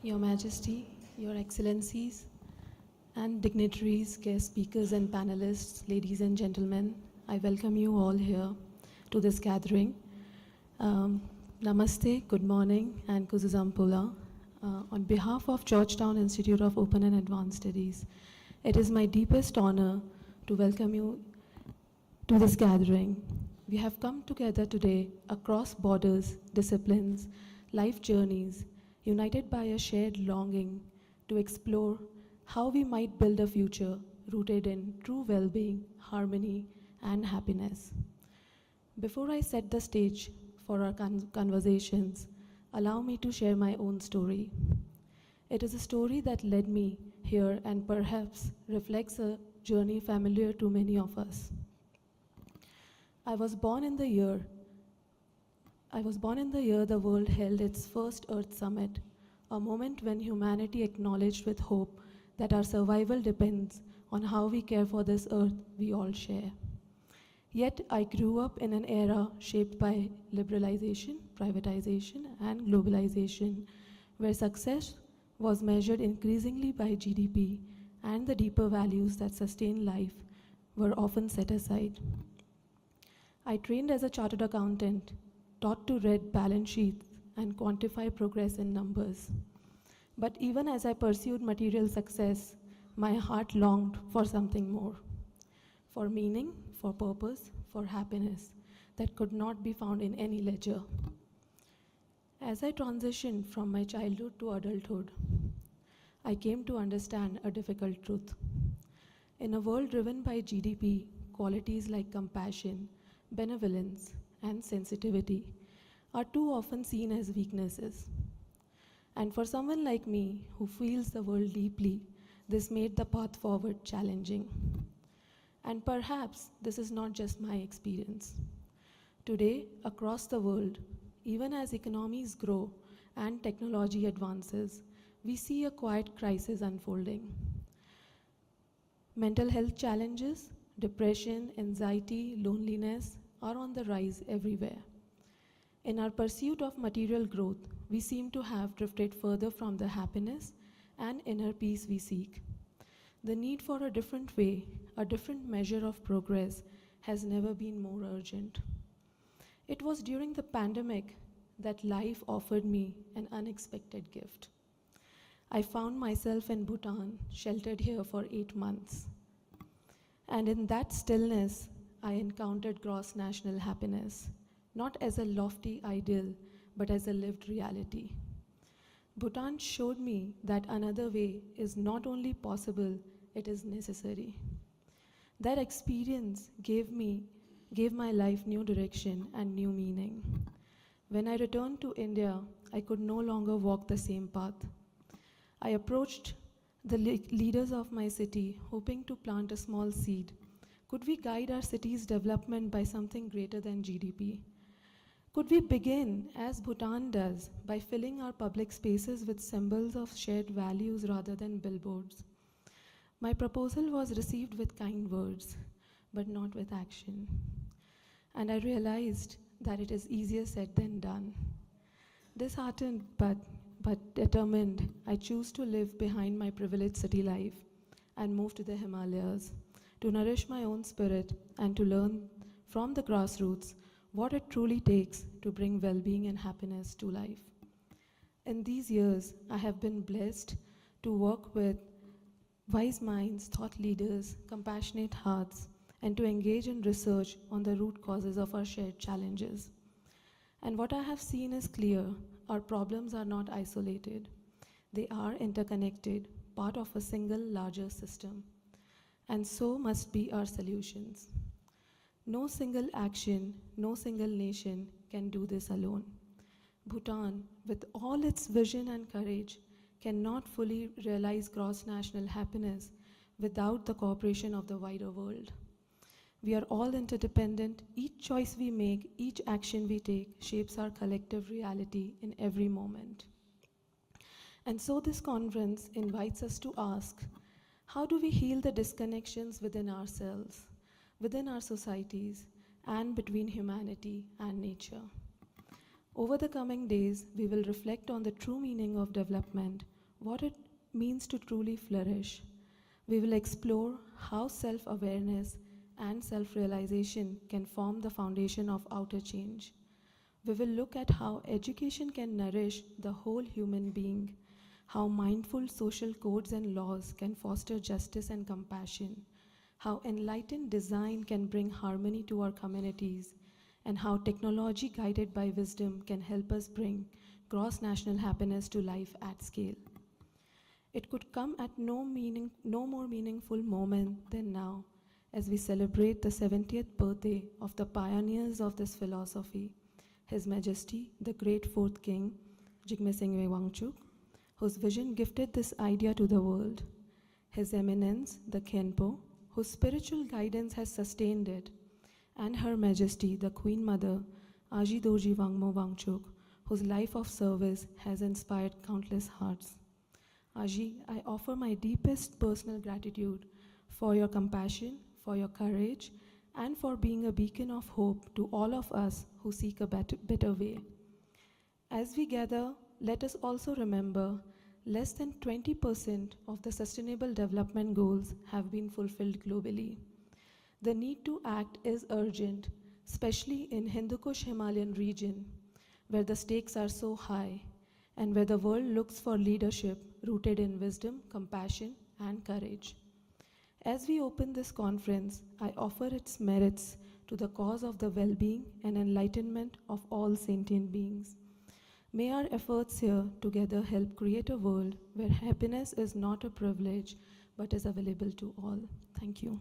Your Majesty, Your Excellencies, and dignitaries, guest speakers, and panelists, ladies and gentlemen, I welcome you all here to this gathering. Namaste, good morning, and Kuzuzampula. On behalf of Georgetown Institute of Open and Advanced Studies, it is my deepest honor to welcome you to this gathering. We have come together today across borders, disciplines, life journeys, united by a shared longing to explore how we might build a future rooted in true well-being, harmony, and happiness. Before I set the stage for our conversations, allow me to share my own story. It is a story that led me here and perhaps reflects a journey familiar to many of us. I was born in the year the world held its first Earth Summit, a moment when humanity acknowledged with hope that our survival depends on how we care for this Earth we all share. Yet I grew up in an era shaped by liberalization, privatization, and globalization, where success was measured increasingly by GDP, and the deeper values that sustain life were often set aside. I trained as a chartered accountant, taught to read balance sheets and quantify progress in numbers. But even as I pursued material success, my heart longed for something more, for meaning, for purpose, for happiness that could not be found in any ledger. As I transitioned from my childhood to adulthood, I came to understand a difficult truth. In a world driven by GDP, qualities like compassion, benevolence, and sensitivity are too often seen as weaknesses. And for someone like me who feels the world deeply, this made the path forward challenging. And perhaps this is not just my experience. Today, across the world, even as economies grow and technology advances, we see a quiet crisis unfolding. Mental health challenges, depression, anxiety, loneliness are on the rise everywhere. In our pursuit of material growth, we seem to have drifted further from the happiness and inner peace we seek. The need for a different way, a different measure of progress, has never been more urgent. It was during the pandemic that life offered me an unexpected gift. I found myself in Bhutan, sheltered here for 8 months. And in that stillness, I encountered gross national happiness, not as a lofty ideal, but as a lived reality. Bhutan showed me that another way is not only possible, it is necessary. That experience gave my life new direction and new meaning. When I returned to India, I could no longer walk the same path. I approached the leaders of my city, hoping to plant a small seed. Could we guide our city's development by something greater than GDP? Could we begin, as Bhutan does, by filling our public spaces with symbols of shared values rather than billboards? My proposal was received with kind words, but not with action. And I realized that it is easier said than done. Disheartened but determined, I choose to live behind my privileged city life and move to the Himalayas to nourish my own spirit and to learn from the grassroots what it truly takes to bring well-being and happiness to life. In these years, I have been blessed to work with wise minds, thought leaders, compassionate hearts, and to engage in research on the root causes of our shared challenges. And what I have seen is clear: our problems are not isolated. They are interconnected, part of a single larger system. And so must be our solutions. No single action, no single nation can do this alone. Bhutan, with all its vision and courage, cannot fully realize gross national happiness without the cooperation of the wider world. We are all interdependent. Each choice we make, each action we take, shapes our collective reality in every moment. And so this conference invites us to ask, how do we heal the disconnections within ourselves, within our societies, and between humanity and nature? Over the coming days, we will reflect on the true meaning of development, what it means to truly flourish. We will explore how self-awareness and self-realization can form the foundation of outer change. We will look at how education can nourish the whole human being, how mindful social codes and laws can foster justice and compassion, how enlightened design can bring harmony to our communities, and how technology guided by wisdom can help us bring cross-national happiness to life at scale. It could come at no more meaningful moment than now, as we celebrate the 70th birthday of the pioneers of this philosophy, His Majesty, the Great Fourth King, Jigme Singye Wangchuk, whose vision gifted this idea to the world, His Eminence, the Khenpo, whose spiritual guidance has sustained it, and Her Majesty, the Queen Mother, Aji Dorji Wangmo Wangchuk, whose life of service has inspired countless hearts. Aji, I offer my deepest personal gratitude for your compassion, for your courage, and for being a beacon of hope to all of us who seek a better way. As we gather, let us also remember less than 20% of the Sustainable Development Goals have been fulfilled globally. The need to act is urgent, especially in Hindu Kush Himalayan region, where the stakes are so high and where the world looks for leadership rooted in wisdom, compassion, and courage. As we open this conference, I offer its merits to the cause of the well-being and enlightenment of all sentient beings. May our efforts here together help create a world where happiness is not a privilege but is available to all. Thank you.